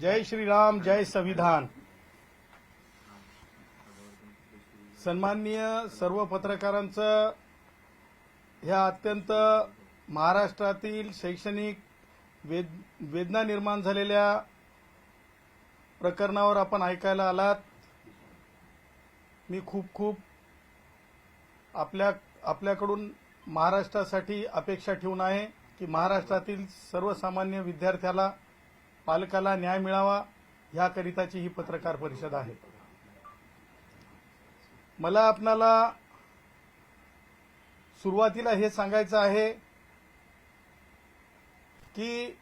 जय श्री राम, जय संविधान। सन्माननीय सर्व पत्रकारांचं ह्या अत्यंत महाराष्ट्रातील शैक्षणिक वेदना निर्माण झालेल्या प्रकरणावर आपण ऐकायला आलात। मी खूप आपल्याकडून महाराष्ट्रासाठी अपेक्षा ठेवून आहे की महाराष्ट्रातील सर्वसामान्य विद्यार्थ्याला, पालकाला न्याय मिळावा, याकरिताची ही पत्रकार परिषद आहे। मला आपणाला सुरुवातीला हे सांगायचं आहे की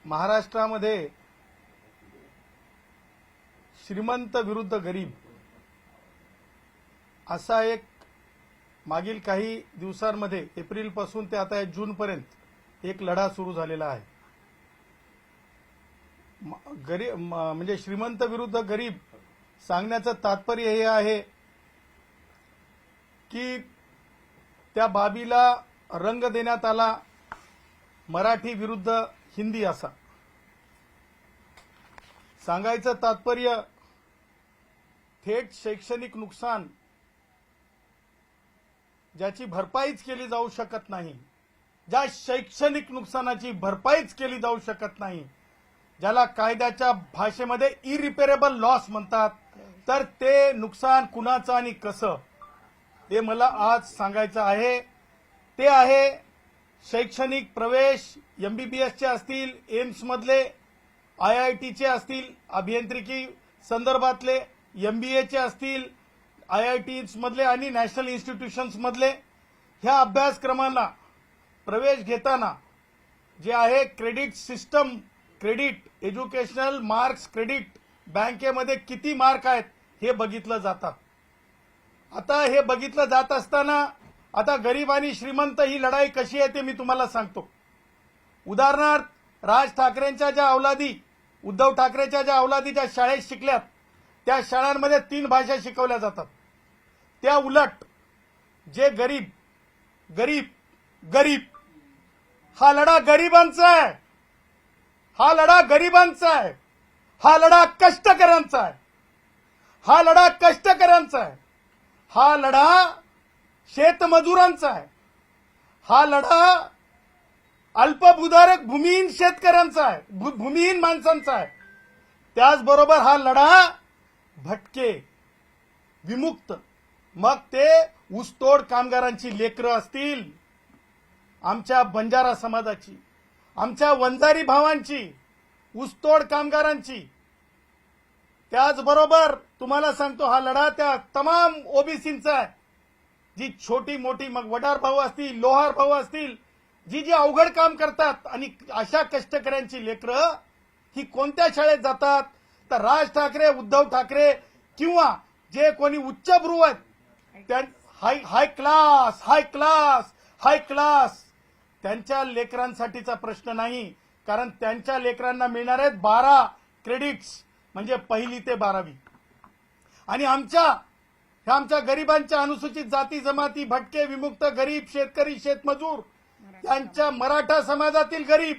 महाराष्ट्रामध्ये श्रीमंत विरुद्ध गरीब असा एक मागील काही दिवसांमध्ये एप्रिलपासून ते आता जूनपर्यंत एक लढा सुरू झालेला आहे। म्हणजे श्रीमंत विरुद्ध गरीब सांगण्याचं तात्पर्य हे आहे की त्या बाबीला रंग देण्यात आला मराठी विरुद्ध हिंदी असा। सांगायचं तात्पर्य थेट शैक्षणिक नुकसान ज्याची भरपाईच केली जाऊ शकत नाही, ज्या शैक्षणिक नुकसानाची भरपाईच केली जाऊ शकत नाही, ज्याला कायद्याच्या भाषेमध्ये इरिपेरेबल लॉस म्हणतात, तर ते नुकसान कुणाचं आणि कसं हे मला आज सांगायचं आहे। ते आहे शैक्षणिक प्रवेश, एमबीबीएसचे असतील, एम्स मधले, आयआयटीचे असतील, अभियांत्रिकी संदर्भातले, एमबीएचे असतील, आयआयटीज मधले आणि नॅशनल इन्स्टिट्यूशन्स मधले, ह्या अभ्यासक्रमांना प्रवेश घेताना जे आहे credit system, credit educational marks, credit बँकेमध्ये किती मार्क आहेत हे बघितलं जातात। आता हे बघितलं जात असताना आता गरीब आणि श्रीमंत ही लढाई कशी आहे ते मी तुम्हाला सांगतो। उदाहरणार्थ राज ठाकरेंच्या ज्या अवलादी, उद्धव ठाकरेच्या ज्या अवलादी ज्या शाळेत शिकल्यात त्या शाळांमध्ये 3 भाषा शिकवल्या जातात। त्या उलट जे गरीब हा लढा गरिबांचा आहे, हा लढा गरिबांचा आहे, हा लढा कष्टकऱ्यांचा आहे, हा लढा कष्टकऱ्यांचा आहे, हा लढा शेतमजुरांचा आहे, हा लढा अल्पभूधारक भूमिहीन शेतकऱ्यांचा आहे, भूमिहीन माणसांचा आहे। त्याचबरोबर हा लढा भटके, विमुक्त, मग ते ऊसतोड कामगारांची लेकरं असतील, आमच्या बंजारा समाजाची, आमच्या वंजारी भावांची, ऊसतोड कामगारांची, त्याचबरोबर तुम्हाला सांगतो हा लढा त्या तमाम ओबीसींचा आहे, जी छोटी मोठी, मग वडार भाऊ असतील, लोहार भाऊ असतील, जी अवघड काम करतात। आणि अशा कष्टकऱ्यांची लेकरं ही कोणत्या शाळेत जातात तर राज ठाकरे, उद्धव ठाकरे किंवा जे कोणी उच्चभ्रू आहेत, हाय क्लास त्यांच्या लेकरांसाठीचा प्रश्न नाही, कारण त्यांच्या लेकरांना मिळणार आहेत 12 क्रेडिट्स, म्हणजे 1ली ते 12वी। आणि आमच्या गरिबांच्या, अनुसूचित जाती जमाती, भटके, विमुक्त, गरीब, शेतकरी, शेतमजूर, त्यांच्या मराठा समाजातील गरीब,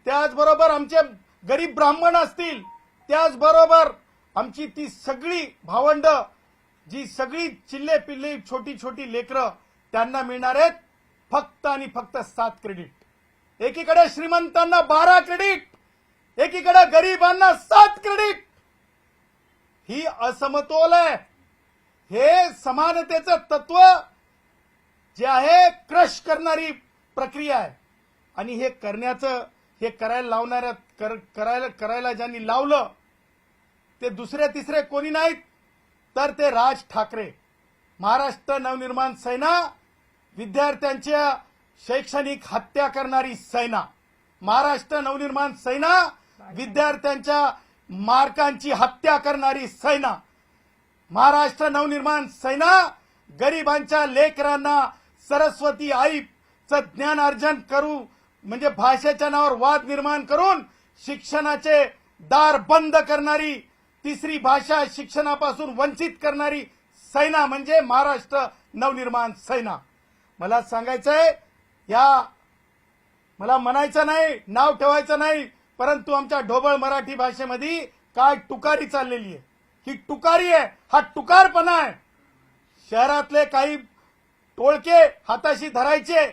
त्याचबरोबर आमचे गरीब ब्राह्मण असतील, त्याचबरोबर आमची ती सगळी भावंड, जी सगळी चिल्ले पिल्ले छोटी छोटी लेकरं, त्यांना मिळणार आहेत फक्त आणि फक्त 7 क्रेडिट। एकीकडे श्रीमंतांना 12 क्रेडिट, एकीकडे गरिबांना 7 क्रेडिट। ही असमतोल आहे। हे समानतेचं तत्व जे आहे क्रश करणारी प्रक्रिया आहे। आणि हे करायला लावणाऱ्या, करायला ज्यांनी लावलं ते दुसरे तिसरे कोणी नाहीत तर ते राज ठाकरे, महाराष्ट्र नवनिर्माण सेना, विद्यार्थ्यांच्या शैक्षणिक हत्या करणारी सेना, महाराष्ट्र नवनिर्माण सेना, विद्यार्थ्यांच्या मार्कांची हत्या करणारी सेना, महाराष्ट्र नवनिर्माण सेना, गरिबांच्या लेकरांना सरस्वती आईचं ज्ञानार्जन करू, म्हणजे भाषेच्या नावावर वाद निर्माण करून शिक्षणाचे दार बंद करणारी, तिसरी भाषा शिक्षणापासून वंचित करणारी सेना म्हणजे महाराष्ट्र नवनिर्माण सेना। मला सांगायचंय, या मला म्हणायचं नाही, नाव ठेवायचं नाही, परंतु आमच्या ढोबळ मराठी भाषेमध्ये काय टुकारी चाललेली आहे, ही टुकारी आहे, हा टुकारपणा आहे. शहरातले काही टोळके हाताशी धरायचे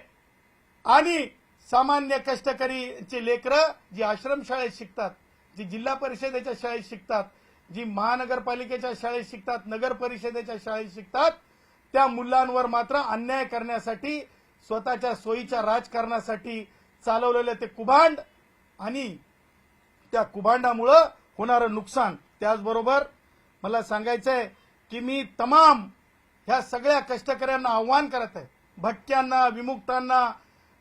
आणि सामान्य कष्टकरीचे लेकरं जी आश्रमशाळेत शिकतात, जी जिल्हा परिषदेच्या शाळेत शिकतात, जी महानगरपालिकेच्या शाळेत शिकतात, नगर परिषदेच्या शाळेत शिकतात, त्या मुलांवर मात्र अन्याय करण्यासाठी, स्वतःच्या सोयीच्या राजकारणासाठी चालवलेलं ते कुभांड आणि त्या कुभांडामुळं होणारं नुकसान. त्याचबरोबर मला सांगायचंय की मी तमाम ह्या सगळ्या कष्टकऱ्यांना आव्हान करत आहे, भटक्यांना, विमुक्तांना,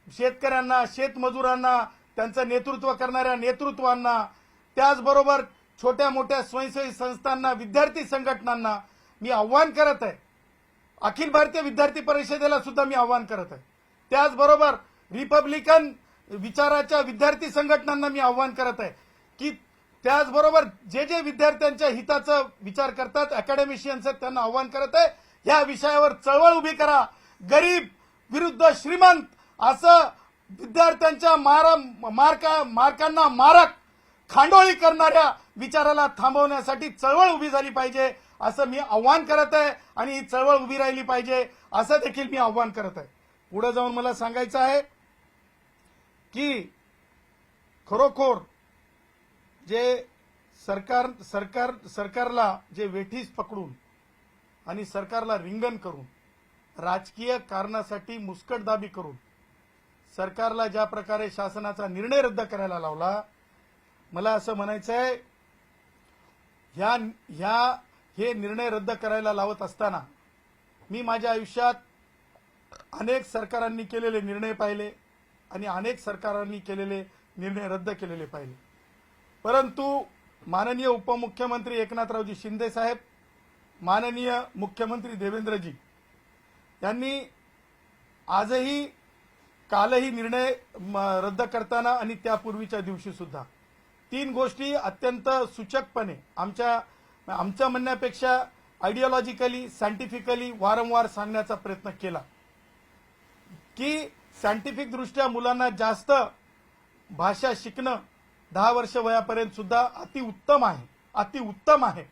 शेतकऱ्यांना, शेतमजुरांना, त्यांचं नेतृत्व करणाऱ्या नेतृत्वांना, त्याचबरोबर छोट्या मोठ्या स्वयंसेवी संस्थांना, विद्यार्थी संघटनांना मी आव्हान करत आहे. अखिल भारतीय विद्यार्थी परिषदेला सुद्धा मी आव्हान करत आहे. त्याचबरोबर रिपब्लिकन विचाराच्या विद्यार्थी संघटनांना मी आव्हान करत आहे की त्याचबरोबर जे जे विद्यार्थ्यांच्या हिताचा विचार करतात, अकॅडमिशियन्स आहेत, त्यांना आव्हान करत आहे, या विषयावर चळवळ उभी करा. गरीब विरुद्ध श्रीमंत असं विद्यार्थ्यांच्या मार्कांना मारक खांडोळी करणाऱ्या विचाराला थांबवण्यासाठी चळवळ उभी झाली पाहिजे असं मी आव्हान करत आहे आणि ही चळवळ उभी राहिली पाहिजे असं देखील मी आव्हान करत आहे. पुढे जाऊन मला सांगायचं आहे की खरोखर जे सरकारला जे वेठीस पकडून आणि सरकारला रिंगण करून, राजकीय कारणासाठी मुस्कटदाबी करून सरकारला ज्या प्रकारे शासनाचा निर्णय रद्द करायला लावला, मला असं म्हणायचं आहे हे निर्णय रद्द करायला लावत असताना मी माझ्या आयुष्यात अनेक सरकारांनी केलेले निर्णय पाहिले आणि अनेक सरकारांनी केलेले निर्णय रद्द केलेले पाहिले. परंतु माननीय उपमुख्यमंत्री एकनाथरावजी शिंदे साहेब, माननीय मुख्यमंत्री देवेंद्रजी यांनी आजही, कालही निर्णय रद्द करताना आणि त्यापूर्वीच्या दिवशी सुद्धा 3 गोष्टी अत्यंत सूचकपणे आमच्या म्हणण्यापेक्षा आयडिओलॉजिकली, सायंटिफिकली वारंवार सांगण्याचा प्रयत्न केला की सायंटिफिक दृष्ट्या मुलांना जास्त भाषा शिकणं 10 वर्ष वयापर्यंत सुद्धा अतिउत्तम आहे.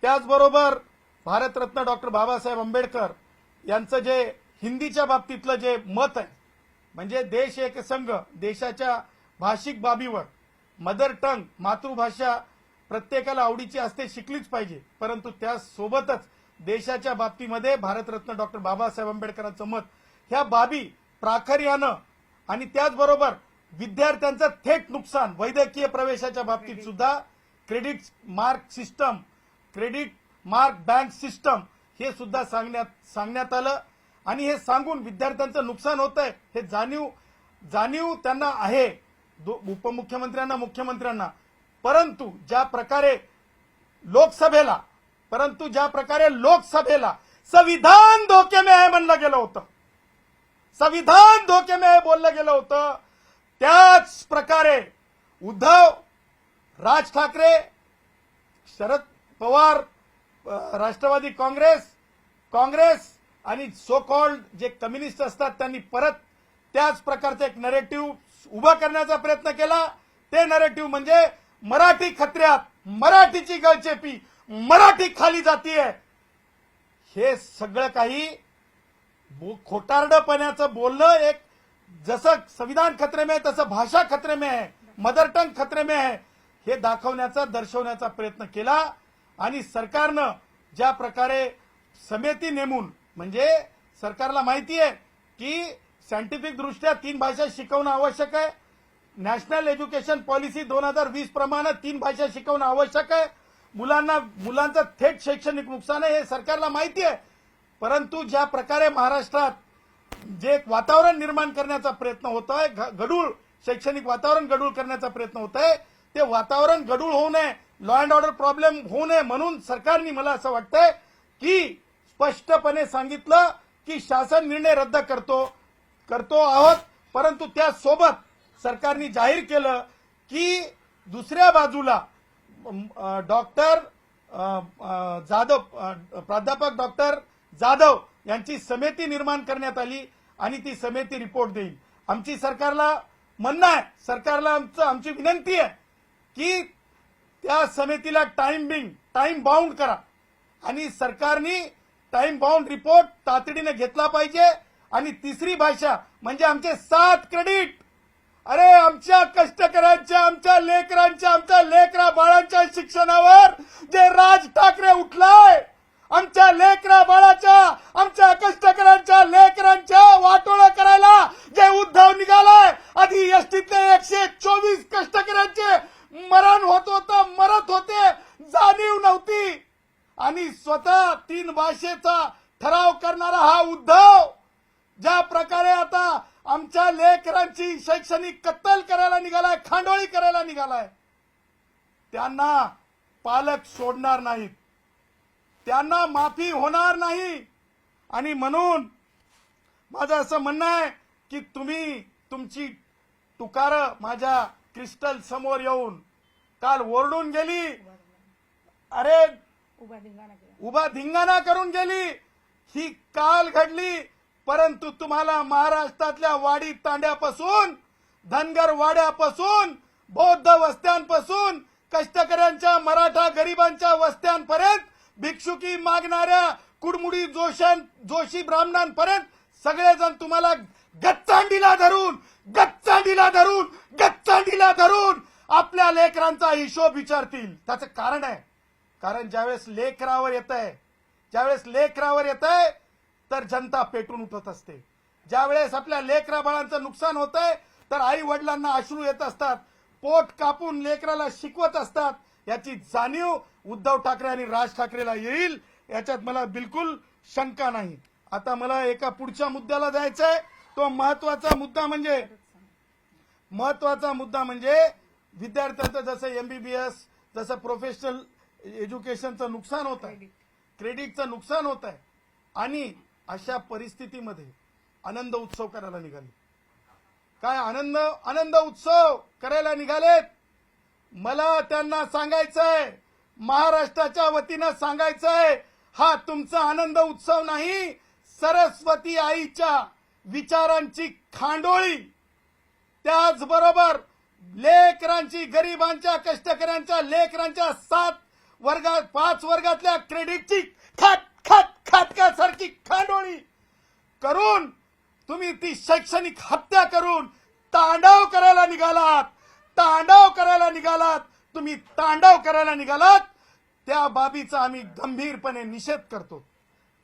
त्याचबरोबर भारतरत्न डॉक्टर बाबासाहेब आंबेडकर यांचं जे हिंदीच्या बाबतीतलं जे मत आहे, म्हणजे देश एक संघ, देशाच्या भाषिक बाबीवर मदर टंग, मातृभाषा प्रत्येकाला आवडीची असते, शिकलीच पाहिजे, परंतु त्यासोबतच देशाच्या बाबतीमध्ये भारतरत्न डॉक्टर बाबासाहेब आंबेडकरांचं मत, ह्या बाबी प्राखर्यानं आणि त्याचबरोबर विद्यार्थ्यांचं थेट नुकसान, वैद्यकीय प्रवेशाच्या बाबतीत सुद्धा क्रेडिट मार्क बँक सिस्टम हे सुद्धा सांगण्यात आलं आणि हे सांगून विद्यार्थ्यांचं नुकसान होत आहे हे जाणीव त्यांना आहे, उपमुख्यमंत्र्यांना, मुख्यमंत्र्यांना. परंतु ज्या प्रकारे लोकसभेला संविधान धोके में आहे म्हणलं गेलं होतं, संविधान धोके में आहे बोललं गेलं होतं, त्याच प्रकारे उद्धव, राज ठाकरे, शरद पवार, राष्ट्रवादी काँग्रेस आणि सो कॉल्ड जे कम्युनिस्ट असतात त्यांनी परत त्याच प्रकारचं एक नरेटिव्ह उभा करण्याचा प्रयत्न केला. ते नरेटिव्ह म्हणजे मराठी खत्र्यात, मराठीची गळचेपी, मराठी खाली जातीये. हे सगळं काही खोटारडपणाचं बोलणं, एक जसं संविधान खतरे में तसं भाषा खतरे में आहे, मदर टंग खतरे में आहे, हे दाखवण्याचा, दर्शवण्याचा प्रयत्न केला. आणि सरकारनं ज्या प्रकारे समिती नेमून, म्हणजे सरकारला माहिती आहे की सायंटिफिक दृष्ट्या 3 भाषा शिकवणं आवश्यक आहे, नॅशनल एज्युकेशन पॉलिसी 2020 प्रमाणे 3 भाषा शिकवणं आवश्यक आहे, मुलांचं थेट शैक्षणिक नुकसान आहे हे सरकारला माहिती आहे. परंतु ज्या प्रकारे महाराष्ट्रात जे एक वातावरण निर्माण करण्याचा प्रयत्न होत आहे, गढूळ शैक्षणिक वातावरण गढूळ करण्याचा प्रयत्न होत आहे, ते वातावरण गढूळ होऊ नये, लॉ अँड ऑर्डर प्रॉब्लेम होऊ नये म्हणून सरकारने, मला असं वाटतंय की स्पष्टपणे सांगितलं की शासन निर्णय रद्द करतो आहोत. परंतु त्यासोबत सरकारने जाहीर केलं की दुसऱ्या बाजूला प्राध्यापक डॉक्टर जाधव यांची समिती निर्माण करण्यात आली आणि ती समिती रिपोर्ट देईल. आमची सरकारला म्हणणं आहे, सरकारला आमची विनंती आहे की त्या समितीला टाइम बाउंड करा आणि सरकारने टाइम बाउंड रिपोर्ट तातडीने घेतला पाहिजे. आणि तिसरी भाषा म्हणजे आमचे 7 क्रेडिट. अरे आमच्या कष्टकऱ्यांच्या, आमच्या लेकरांच्या, आमच्या लेकरा बाळांच्या शिक्षणावर जे राज ठाकरे उठलाय, आमच्या लेकरा बाळाच्या, आमच्या कष्टकऱ्यांच्या लेकरांच्या वाटोळं करायला जे उद्धव निघालाय. आधी एसटीतले 124 कष्टकऱ्यांचे मरण मरत होते, जाणीव नव्हती. आणि स्वतः 3 भाषेचा ठराव करणारा हा उद्धव ज्या प्रकारे आता आमच्या लेकरांची शैक्षणिक कत्तल करायला निघालाय, खांडोळी करायला निघालाय, त्यांना पालक सोडणार नाहीत, त्यांना माफी होणार नाही. आणि म्हणून माझं असं म्हणणं आहे की तुम्ही तुमची तुकारं माझ्या क्रिस्टल समोर येऊन काल ओरडून गेली, अरे उभा धिंगाणा करून गेली. ही काल घडली, परंतु तुम्हाला महाराष्ट्रातल्या वाडी तांड्यापासून, धनगर वाड्यापासून, बौद्ध वस्त्यांपासून, कष्टकऱ्यांच्या मराठा गरिबांच्या वस्त्यांपर्यंत, भिक्षुकी मागणाऱ्या कुडमुडी जोशी ब्राह्मणांपर्यंत सगळेजण तुम्हाला गच्चांडीला धरून आपल्या लेकरांचा हिशोब विचारतील. त्याचं कारण आहे, कारण ज्यावेळेस लेकरावर येतंय तर जनता पेटून उठत असते. ज्यावेळेस आपल्या लेकरा बाळांचं नुकसान होतंय तर आई वडिलांना अश्रू येत असतात, पोट कापून लेकराला शिकवत असतात. याची जाणीव उद्धव ठाकरे आणि राज ठाकरेला येईल, याच्यात मला बिलकुल शंका नाही. आता मला एका पुढच्या मुद्द्याला जायचंय. तो महत्वाचा मुद्दा म्हणजे विद्यार्थ्यांचं जसं एमबीबीएस, जसं प्रोफेशनल एज्युकेशनचं नुकसान होत आहे, क्रेडिटचं नुकसान होत आहे. आणि अशा परिस्थितीमध्ये आनंद उत्सव करायला निघाले. काय आनंद उत्सव करायला निघालेत. मला त्यांना सांगायचंय, महाराष्ट्राच्या वतीनं सांगायचंय, हा तुमचा आनंद उत्सव नाही, सरस्वती आईच्या विचारांची खांडोळी. त्याचबरोबर लेकरांची, गरिबांच्या, कष्टकऱ्यांच्या लेकरांच्या 5 वर्गातल्या क्रेडिटची खाटकासारखी खांडोळी करून तुम्ही ती शैक्षणिक हत्या करून तांडव करायला निघालात. त्या बाबीचा आम्ही गंभीरपणे निषेध करतो.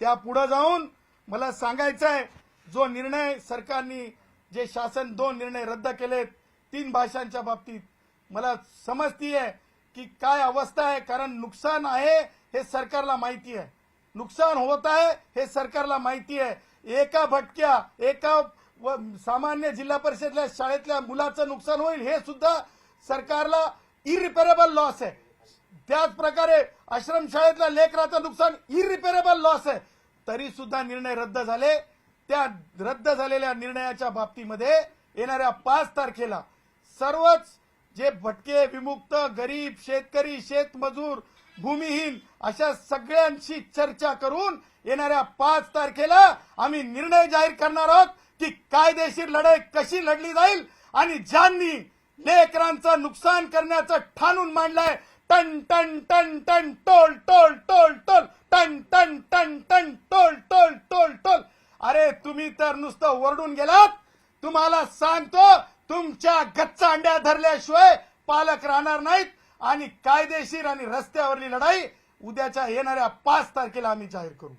त्या पुढे जाऊन मला सांगायचंय, जो निर्णय सरकारने, जे शासन 2 निर्णय रद्द केलेत 3 भाषांच्या बाबतीत, मला समजतीये की काय अवस्था आहे. कारण नुकसान आहे हे सरकारला माहिती आहे, नुकसान होत आहे हे सरकारला माहिती आहे. एका सामान्य जिल्हा परिषदल्या शाळेतल्या मुलाचं नुकसान होईल हे सुद्धा सरकारला इरिपेरेबल लॉस आहे. त्याच प्रकारे आश्रमशाळेतल्या लेकराचं नुकसान इरिपेरेबल लॉस आहे. तरी सुद्धा निर्णय रद्द झाले. त्या रद्द झालेल्या निर्णयाच्या बाबतीमध्ये येणाऱ्या 5 तारखेला सर्वच जे भटके, विमुक्त, गरीब, शेतकरी, शेतमजूर, भूमिहीन अशा सगळ्यांशी चर्चा करून येणाऱ्या 5 तारखेला आम्ही निर्णय जाहीर करणार आहोत की कायदेशीर लढाई कशी लढली जाईल. आणि ज्यांनी लेकरांचं नुकसान करण्याचं ठाणून मांडलंय, टन टन टन टन टोल टोल टोल टोल, टन टन टन टन टोल टोल टोल टोल. अरे तुम्ही तर नुसतं ओरडून गेलात. तुम्हाला सांगतो, तुमच्या गच्चांड्या धरल्याशिवाय पालक राहणार नाहीत. आणि कायदेशीर आणि रस्त्यावरली लढाई उद्याच्या येणाऱ्या 5 तारखेला आम्ही जाहीर करू.